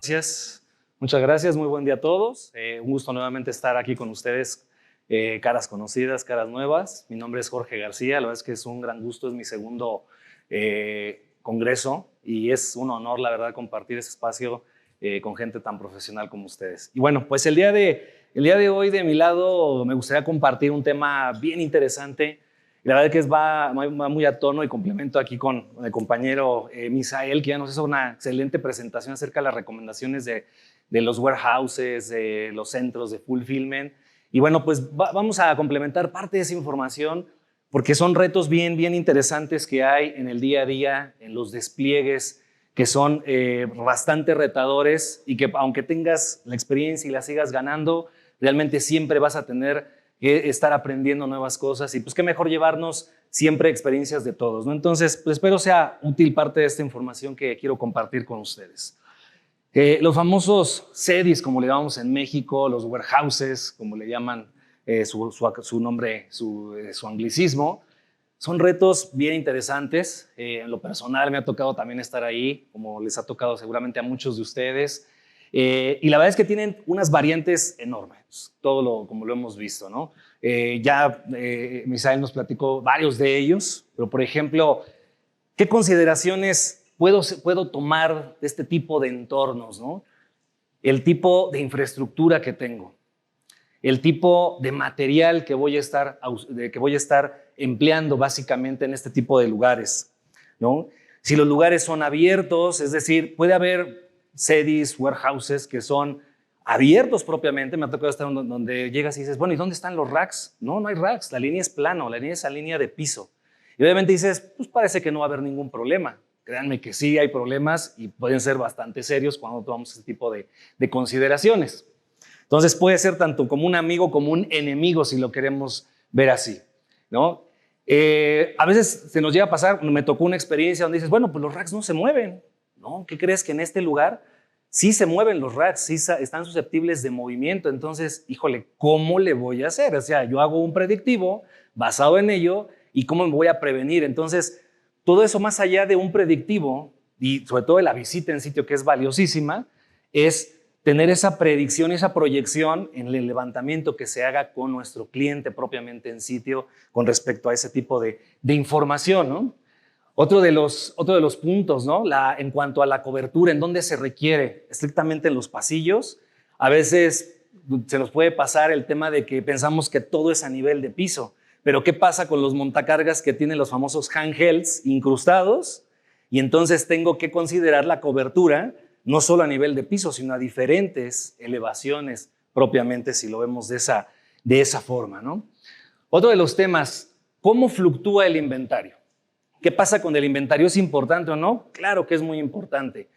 Gracias, muchas gracias, muy buen día a todos. Un gusto nuevamente estar aquí con ustedes, caras conocidas, caras nuevas. Mi nombre es Jorge García, la verdad es que es un gran gusto, es mi segundo congreso y es un honor, la verdad, compartir ese espacio con gente tan profesional como ustedes. Y bueno, pues el día de hoy de mi lado me gustaría compartir un tema bien interesante. La verdad es que va muy a tono y complemento aquí con el compañero Misael, que ya nos hizo una excelente presentación acerca de las recomendaciones de los warehouses, de los centros de fulfillment. Y bueno, pues vamos a complementar parte de esa información porque son retos bien interesantes que hay en el día a día, en los despliegues, que son bastante retadores y que aunque tengas la experiencia y la sigas ganando, realmente siempre vas a tener que estar aprendiendo nuevas cosas y pues qué mejor llevarnos siempre experiencias de todos, ¿no? Entonces, pues espero sea útil parte de esta información que quiero compartir con ustedes. Los famosos CEDIs, como le llamamos en México, los warehouses, como le llaman su nombre, su anglicismo, son retos bien interesantes. En lo personal me ha tocado también estar ahí, como les ha tocado seguramente a muchos de ustedes. Y la verdad es que tienen unas variantes enormes, como lo hemos visto, ¿no? Misael nos platicó varios de ellos, pero por ejemplo, ¿qué consideraciones puedo tomar de este tipo de entornos, ¿no? El tipo de infraestructura que tengo, el tipo de material que voy a estar empleando básicamente en este tipo de lugares, ¿no? Si los lugares son abiertos, es decir, puede haber CEDIs, warehouses que son abiertos propiamente. Me ha tocado estar donde llegas y dices, bueno, ¿y dónde están los racks? No, no hay racks, la línea es plano, la línea es a línea de piso. Y obviamente dices, pues parece que no va a haber ningún problema. Créanme que sí hay problemas y pueden ser bastante serios cuando tomamos este tipo de consideraciones. Entonces puede ser tanto como un amigo como un enemigo si lo queremos ver así, ¿no? A veces se nos llega a pasar, me tocó una experiencia donde dices, bueno, pues los racks no se mueven. ¿No? ¿Qué crees? Que en este lugar sí se mueven los racks, sí están susceptibles de movimiento. Entonces, híjole, ¿cómo le voy a hacer? O sea, yo hago un predictivo basado en ello y cómo me voy a prevenir. Entonces, todo eso más allá de un predictivo y sobre todo de la visita en sitio que es valiosísima, es tener esa predicción, esa proyección en el levantamiento que se haga con nuestro cliente propiamente en sitio con respecto a ese tipo de información, ¿no? Otro de los puntos, ¿no? En cuanto a la cobertura, ¿en dónde se requiere? Estrictamente en los pasillos. A veces se nos puede pasar el tema de que pensamos que todo es a nivel de piso, pero ¿qué pasa con los montacargas que tienen los famosos handhelds incrustados? Y entonces tengo que considerar la cobertura no solo a nivel de piso, sino a diferentes elevaciones propiamente, si lo vemos de esa forma, ¿no? Otro de los temas, ¿cómo fluctúa el inventario? ¿Qué pasa con el inventario? ¿Es importante o no? Claro que es muy importante.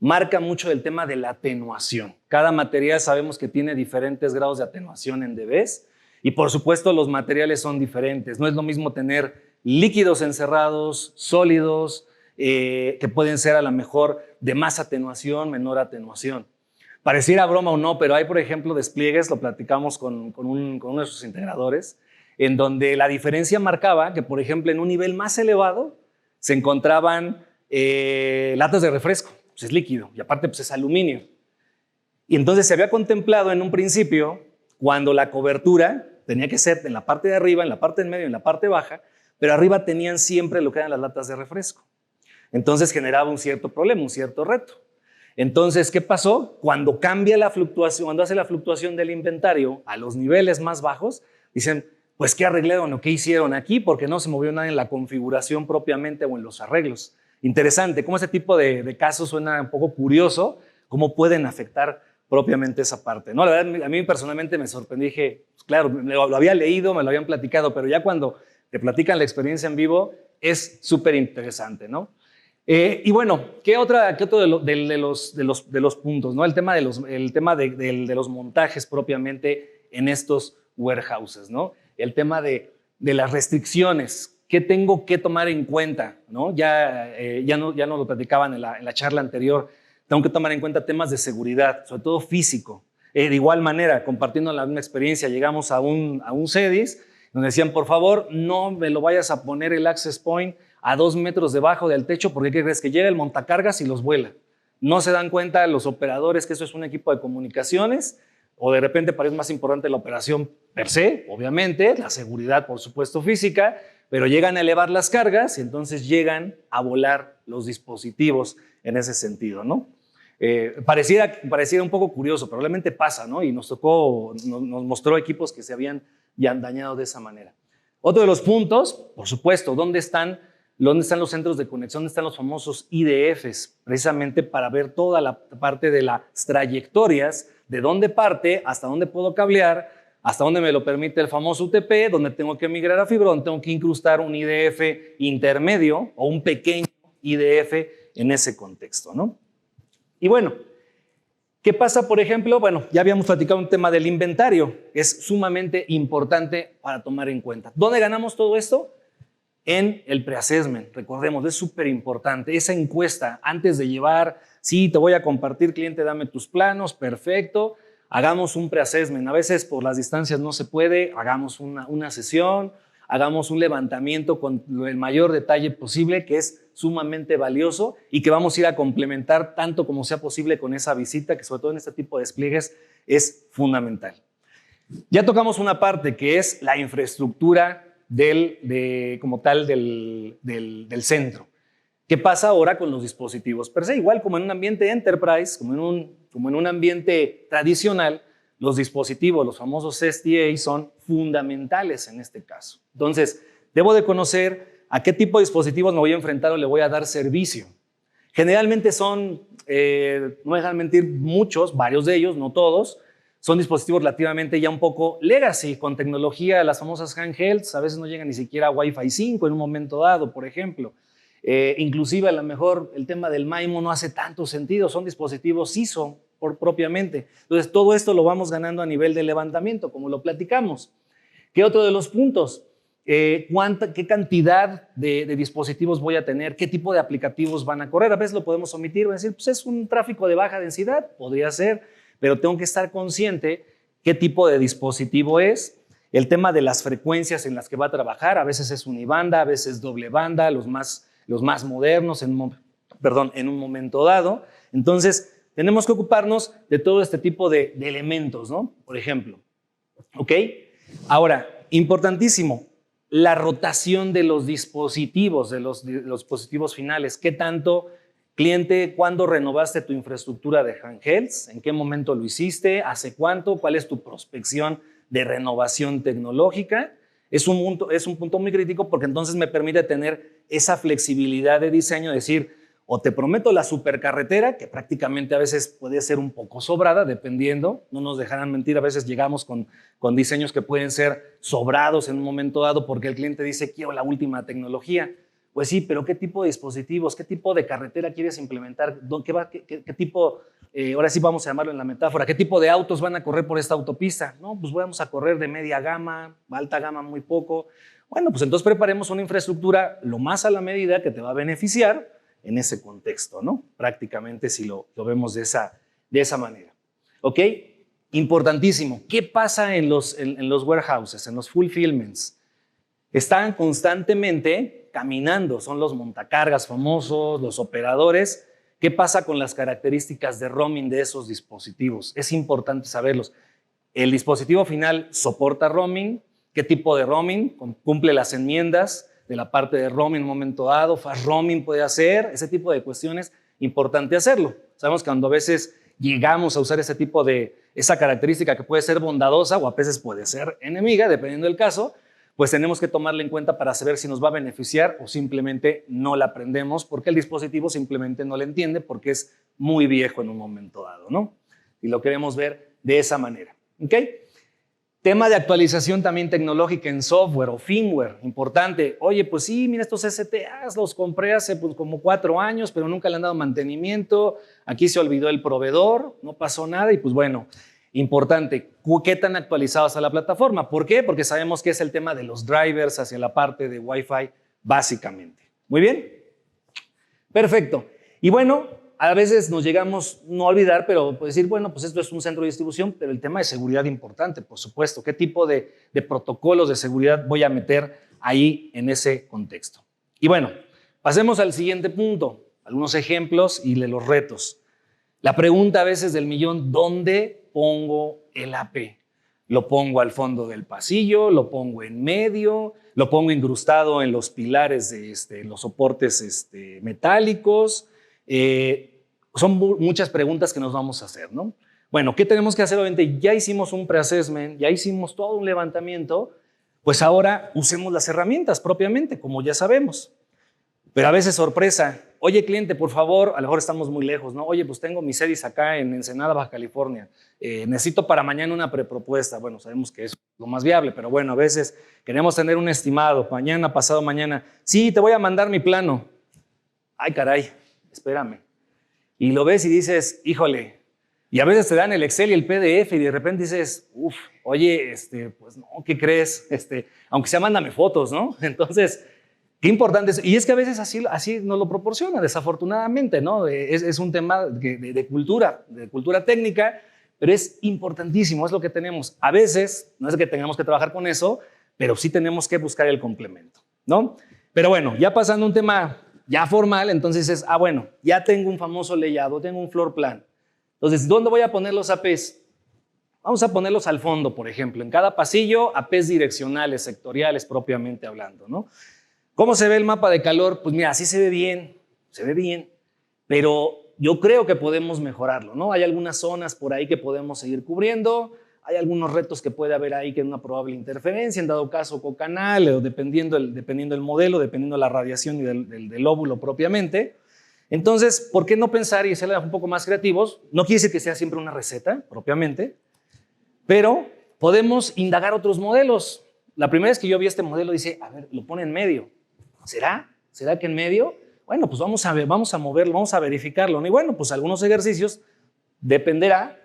Marca mucho el tema de la atenuación. Cada material sabemos que tiene diferentes grados de atenuación en dBs y por supuesto los materiales son diferentes. No es lo mismo tener líquidos encerrados, sólidos, que pueden ser a lo mejor de más atenuación, menor atenuación. Pareciera broma o no, pero hay por ejemplo despliegues, lo platicamos con uno de sus integradores, en donde la diferencia marcaba que, por ejemplo, en un nivel más elevado se encontraban latas de refresco, pues es líquido, y aparte pues es aluminio. Y entonces se había contemplado en un principio, cuando la cobertura tenía que ser en la parte de arriba, en la parte del medio, en la parte baja, pero arriba tenían siempre lo que eran las latas de refresco. Entonces generaba un cierto problema, un cierto reto. Entonces, ¿qué pasó? Cuando cambia la fluctuación, cuando hace la fluctuación del inventario a los niveles más bajos, dicen, pues ¿qué arreglaron o qué hicieron aquí? Porque no se movió nada en la configuración propiamente o en los arreglos. Interesante, cómo ese tipo de casos suena un poco curioso, cómo pueden afectar propiamente esa parte, ¿no? La verdad, a mí personalmente me sorprendí, dije, pues claro, lo había leído, me lo habían platicado, pero ya cuando te platican la experiencia en vivo es súper interesante, ¿no? Y bueno, ¿qué otro de los puntos, ¿no? El tema de los montajes propiamente en estos warehouses, ¿no? El tema de las restricciones, ¿qué tengo que tomar en cuenta, ¿no? Ya nos lo platicaban en la charla anterior. Tengo que tomar en cuenta temas de seguridad, sobre todo físico. De igual manera, compartiendo la misma experiencia, llegamos a un CEDIS donde decían, por favor, no me lo vayas a poner el access point a 2 metros debajo del techo, porque ¿qué crees? Que llega el montacargas y los vuela. No se dan cuenta los operadores que eso es un equipo de comunicaciones, o de repente parece más importante la operación per se, obviamente, la seguridad, por supuesto, física, pero llegan a elevar las cargas y entonces llegan a volar los dispositivos en ese sentido, ¿no? Pareciera un poco curioso, probablemente pasa, ¿no? Y nos mostró equipos que se habían ya dañado de esa manera. Otro de los puntos, por supuesto, ¿dónde están los centros de conexión? ¿Dónde están los famosos IDFs? Precisamente para ver toda la parte de las trayectorias, de dónde parte, hasta dónde puedo cablear, hasta dónde me lo permite el famoso UTP, dónde tengo que migrar a fibra, dónde tengo que incrustar un IDF intermedio o un pequeño IDF en ese contexto, ¿no? Y bueno, ¿qué pasa, por ejemplo? Bueno, ya habíamos platicado un tema del inventario, que es sumamente importante para tomar en cuenta. ¿Dónde ganamos todo esto? En el pre-assessment. Recordemos, es súper importante. Esa encuesta, antes de llevar, sí, te voy a compartir, cliente, dame tus planos, perfecto. Hagamos un pre-assessment. A veces por las distancias no se puede, hagamos una sesión, hagamos un levantamiento con el mayor detalle posible, que es sumamente valioso y que vamos a ir a complementar tanto como sea posible con esa visita, que sobre todo en este tipo de despliegues es fundamental. Ya tocamos una parte que es la infraestructura como tal del centro. ¿Qué pasa ahora con los dispositivos per se? Igual como en un ambiente enterprise, como en un ambiente tradicional, los dispositivos, los famosos SDA, son fundamentales en este caso. Entonces, debo de conocer a qué tipo de dispositivos me voy a enfrentar o le voy a dar servicio. Generalmente son, no me dejan mentir, varios de ellos, no todos, son dispositivos relativamente ya un poco legacy, con tecnología, las famosas handhelds, a veces no llegan ni siquiera a Wi-Fi 5 en un momento dado, por ejemplo. Inclusive a lo mejor el tema del MIMO no hace tanto sentido, son dispositivos ISO propiamente. Entonces todo esto lo vamos ganando a nivel de levantamiento, como lo platicamos. ¿Qué otro de los puntos? ¿Qué cantidad de dispositivos voy a tener? ¿Qué tipo de aplicativos van a correr? A veces lo podemos omitir, decir, pues es un tráfico de baja densidad, podría ser, pero tengo que estar consciente qué tipo de dispositivo es. El tema de las frecuencias en las que va a trabajar, a veces es unibanda, a veces doble banda, los más modernos en un momento dado. Entonces, tenemos que ocuparnos de todo este tipo de elementos, ¿no? Por ejemplo, ¿ok? Ahora, importantísimo, la rotación de los dispositivos, de los dispositivos finales. ¿Qué tanto, cliente, cuándo renovaste tu infraestructura de handhelds? ¿En qué momento lo hiciste? ¿Hace cuánto? ¿Cuál es tu prospección de renovación tecnológica? Es un punto muy crítico porque entonces me permite tener esa flexibilidad de diseño, decir, o te prometo la supercarretera, que prácticamente a veces puede ser un poco sobrada, dependiendo, no nos dejarán mentir, a veces llegamos con diseños que pueden ser sobrados en un momento dado porque el cliente dice, quiero la última tecnología. Pues sí, pero ¿qué tipo de dispositivos, qué tipo de carretera quieres implementar? ¿Qué tipo, ahora sí vamos a llamarlo en la metáfora, qué tipo de autos van a correr por esta autopista? No, pues vamos a correr de media gama, alta gama muy poco. Bueno, pues entonces preparemos una infraestructura lo más a la medida que te va a beneficiar en ese contexto, ¿no? Prácticamente si lo vemos de esa manera. ¿Ok? Importantísimo. ¿Qué pasa en los warehouses, en los fulfillments? Están constantemente caminando, son los montacargas famosos, los operadores. ¿Qué pasa con las características de roaming de esos dispositivos? Es importante saberlos. ¿El dispositivo final soporta roaming? ¿Qué tipo de roaming? ¿Cumple las enmiendas de la parte de roaming en un momento dado? ¿Fast roaming puede hacer? Ese tipo de cuestiones, importante hacerlo. Sabemos que cuando a veces llegamos a usar esa característica que puede ser bondadosa o a veces puede ser enemiga, dependiendo del caso, pues tenemos que tomarla en cuenta para saber si nos va a beneficiar o simplemente no la aprendemos porque el dispositivo simplemente no la entiende porque es muy viejo en un momento dado, ¿no? Y lo queremos ver de esa manera, ¿ok? Tema de actualización también tecnológica en software o firmware, importante. Oye, pues sí, mira, estos STAs los compré hace como 4 años, pero nunca le han dado mantenimiento. Aquí se olvidó el proveedor, no pasó nada y pues bueno, importante, ¿qué tan actualizada está la plataforma? ¿Por qué? Porque sabemos que es el tema de los drivers hacia la parte de Wi-Fi, básicamente. ¿Muy bien? Perfecto. Y bueno, a veces nos llegamos no a olvidar, pero decir, bueno, pues esto es un centro de distribución, pero el tema de seguridad importante, por supuesto. ¿Qué tipo de protocolos de seguridad voy a meter ahí en ese contexto? Y bueno, pasemos al siguiente punto, algunos ejemplos y de los retos. La pregunta a veces del millón, ¿dónde pongo el AP? ¿Lo pongo al fondo del pasillo? ¿Lo pongo en medio? ¿Lo pongo incrustado en los pilares de los soportes metálicos? Son muchas preguntas que nos vamos a hacer, ¿no? Bueno, ¿qué tenemos que hacer? Obviamente ya hicimos un pre-assessment, ya hicimos todo un levantamiento, pues ahora usemos las herramientas propiamente, como ya sabemos. Pero a veces sorpresa, oye cliente, por favor, a lo mejor estamos muy lejos, ¿no? Oye, pues tengo mis series acá en Ensenada, Baja California, necesito para mañana una prepropuesta. Bueno, sabemos que es lo más viable, pero bueno, a veces queremos tener un estimado, mañana, pasado mañana. Sí, te voy a mandar mi plano. Ay, caray, espérame. Y lo ves y dices, híjole, y a veces te dan el Excel y el PDF y de repente dices, oye, pues no, ¿qué crees? Aunque sea, mándame fotos, ¿no? Entonces, qué importante es. Y es que a veces así nos lo proporciona, desafortunadamente, ¿no? Es un tema de cultura técnica, pero es importantísimo, es lo que tenemos. A veces, no es que tengamos que trabajar con eso, pero sí tenemos que buscar el complemento, ¿no? Pero bueno, ya pasando a un tema ya formal, entonces es, bueno, ya tengo un famoso layado, tengo un floor plan. Entonces, ¿dónde voy a poner los APs? Vamos a ponerlos al fondo, por ejemplo, en cada pasillo, APs direccionales, sectoriales, propiamente hablando, ¿no? ¿Cómo se ve el mapa de calor? Pues mira, sí se ve bien, pero yo creo que podemos mejorarlo, ¿no? Hay algunas zonas por ahí que podemos seguir cubriendo, hay algunos retos que puede haber ahí que es una probable interferencia, en dado caso cocanal, o dependiendo el modelo, dependiendo de la radiación y del óvulo propiamente. Entonces, ¿por qué no pensar y ser un poco más creativos? No quiere decir que sea siempre una receta, propiamente, pero podemos indagar otros modelos. La primera vez que yo vi este modelo, dice, a ver, lo pone en medio. ¿Será? ¿Será que en medio? Bueno, pues vamos a ver, vamos a moverlo, vamos a verificarlo, ¿no? Y bueno, pues algunos ejercicios dependerá,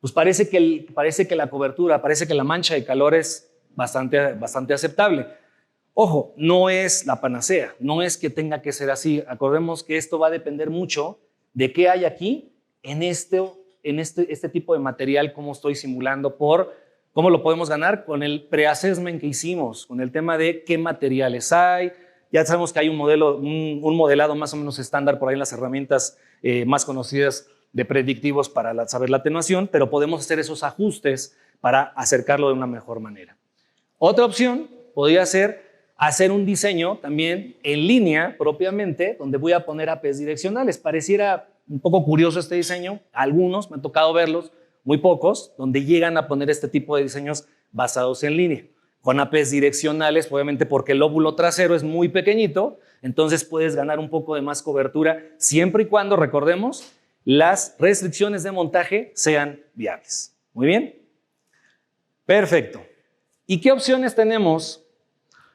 pues parece que la cobertura, parece que la mancha de calor es bastante aceptable. Ojo, no es la panacea, no es que tenga que ser así. Acordemos que esto va a depender mucho de qué hay aquí en este tipo de material, cómo estoy simulando, cómo lo podemos ganar con el pre-assessment que hicimos, con el tema de qué materiales hay. Ya sabemos que hay un modelado más o menos estándar por ahí en las herramientas más conocidas de predictivos para saber la atenuación, pero podemos hacer esos ajustes para acercarlo de una mejor manera. Otra opción podría ser hacer un diseño también en línea propiamente, donde voy a poner APs direccionales. Pareciera un poco curioso este diseño, algunos, me ha tocado verlos, muy pocos, donde llegan a poner este tipo de diseños basados en línea, con APs direccionales, obviamente porque el lóbulo trasero es muy pequeñito, entonces puedes ganar un poco de más cobertura, siempre y cuando, recordemos, las restricciones de montaje sean viables. Muy bien. Perfecto. ¿Y qué opciones tenemos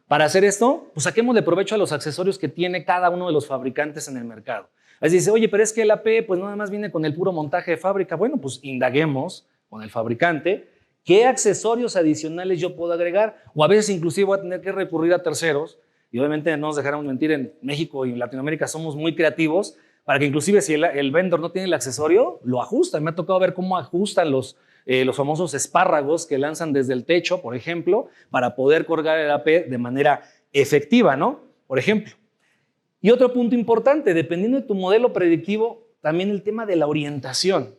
para hacer esto? Pues saquémosle provecho a los accesorios que tiene cada uno de los fabricantes en el mercado. Así dice, oye, pero es que el AP pues nada más viene con el puro montaje de fábrica. Bueno, pues indaguemos con el fabricante qué accesorios adicionales yo puedo agregar, o a veces inclusive voy a tener que recurrir a terceros, y obviamente no nos dejaremos mentir, en México y en Latinoamérica somos muy creativos para que inclusive si el vendor no tiene el accesorio, lo ajustan. Me ha tocado ver cómo ajustan los famosos espárragos que lanzan desde el techo, por ejemplo, para poder colgar el AP de manera efectiva, ¿no? Por ejemplo. Y otro punto importante, dependiendo de tu modelo predictivo, también el tema de la orientación.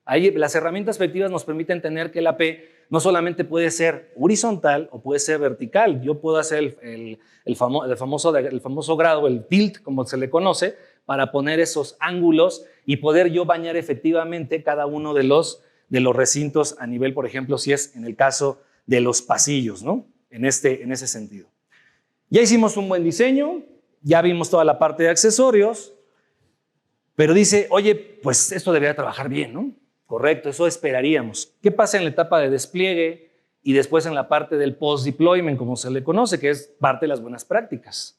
Ahí las herramientas predictivas nos permiten tener que el AP no solamente puede ser horizontal o puede ser vertical. Yo puedo hacer el famoso grado, el tilt, como se le conoce, para poner esos ángulos y poder yo bañar efectivamente cada uno de los recintos a nivel, por ejemplo, si es en el caso de los pasillos, ¿no? En ese sentido. Ya hicimos un buen diseño, ya vimos toda la parte de accesorios, pero dice, oye, pues esto debería trabajar bien, ¿no? Correcto, eso esperaríamos. ¿Qué pasa en la etapa de despliegue y después en la parte del post-deployment, como se le conoce, que es parte de las buenas prácticas?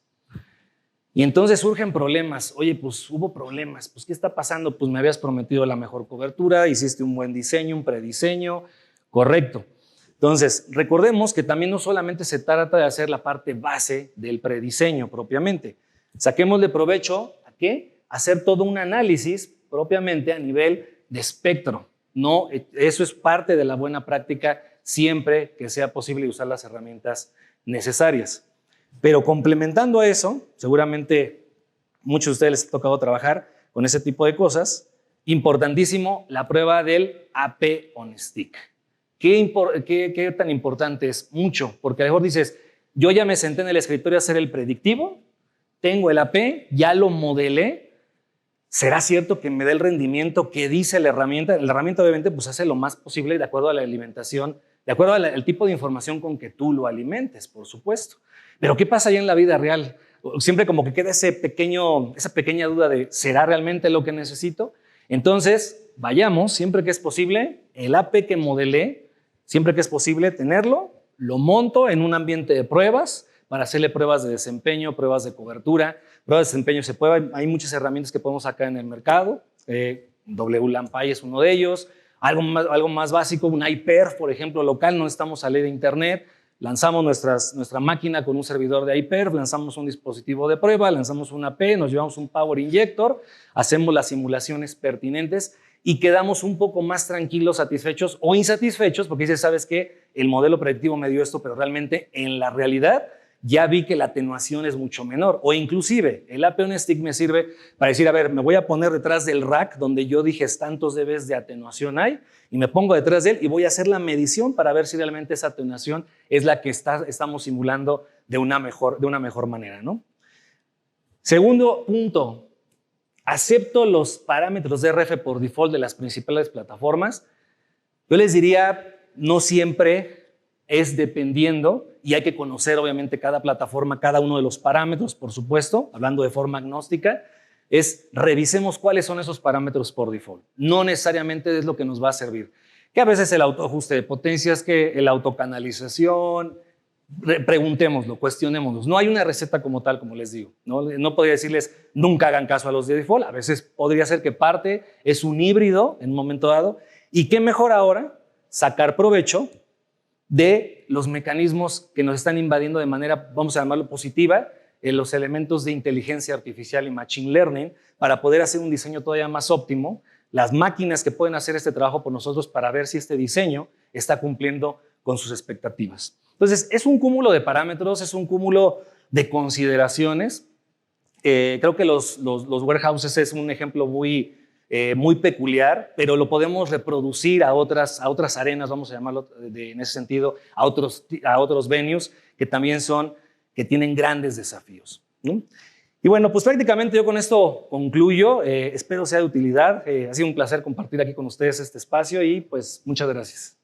Y entonces surgen problemas. Oye, pues hubo problemas. Pues, ¿qué está pasando? Pues me habías prometido la mejor cobertura, hiciste un buen diseño, un prediseño. Correcto. Entonces, recordemos que también no solamente se trata de hacer la parte base del prediseño propiamente. Saquémosle provecho a ¿qué? Hacer todo un análisis propiamente a nivel de espectro. No, eso es parte de la buena práctica siempre que sea posible usar las herramientas necesarias. Pero complementando a eso, seguramente muchos de ustedes les ha tocado trabajar con ese tipo de cosas importantísimo, la prueba del AP on Stick. ¿Qué tan importante es? Mucho, porque a lo mejor dices, yo ya me senté en el escritorio a hacer el predictivo, tengo el AP, ya lo modelé, ¿será cierto que me dé el rendimiento que dice la herramienta? La herramienta obviamente pues hace lo más posible de acuerdo a la alimentación, de acuerdo al tipo de información con que tú lo alimentes, por supuesto. Pero ¿qué pasa ya en la vida real? Siempre como que queda esa pequeña duda de ¿será realmente lo que necesito? Entonces, vayamos, siempre que es posible, el AP que modelé, siempre que es posible tenerlo, lo monto en un ambiente de pruebas para hacerle pruebas de desempeño, pruebas de cobertura. Pruebas de desempeño hay muchas herramientas que podemos sacar en el mercado. WLAMPI es uno de ellos. Algo más básico, un iPerf, por ejemplo, local, no necesitamos salir de internet. Lanzamos nuestra máquina con un servidor de iPerf, lanzamos un dispositivo de prueba, lanzamos una AP, nos llevamos un Power Injector, hacemos las simulaciones pertinentes y quedamos un poco más tranquilos, satisfechos o insatisfechos, porque dices, ¿sabes qué? El modelo predictivo me dio esto, pero realmente en la realidad ya vi que la atenuación es mucho menor. O inclusive el AP on Stick me sirve para decir, a ver, me voy a poner detrás del rack donde yo dije tantos dB de atenuación hay y me pongo detrás de él y voy a hacer la medición para ver si realmente esa atenuación es la que estamos simulando de una mejor manera, ¿no? Segundo punto, acepto los parámetros de RF por default de las principales plataformas. Yo les diría, no siempre es dependiendo y hay que conocer obviamente cada plataforma, cada uno de los parámetros, por supuesto, hablando de forma agnóstica, revisemos cuáles son esos parámetros por default. No necesariamente es lo que nos va a servir. Que a veces el autoajuste de potencias, que la autocanalización, preguntémoslo, cuestionémoslo. No hay una receta como tal, como les digo. No podría decirles nunca hagan caso a los de default. A veces podría ser que parte es un híbrido en un momento dado. Y qué mejor ahora sacar provecho de los mecanismos que nos están invadiendo de manera, vamos a llamarlo positiva, los elementos de inteligencia artificial y machine learning para poder hacer un diseño todavía más óptimo, las máquinas que pueden hacer este trabajo por nosotros para ver si este diseño está cumpliendo con sus expectativas. Entonces, es un cúmulo de parámetros, es un cúmulo de consideraciones. Creo que los warehouses es un ejemplo muy peculiar, pero lo podemos reproducir a otras arenas, vamos a llamarlo en ese sentido, a otros venues que tienen grandes desafíos, ¿no? Y bueno, pues prácticamente yo con esto concluyo. Espero sea de utilidad. Ha sido un placer compartir aquí con ustedes este espacio y pues muchas gracias.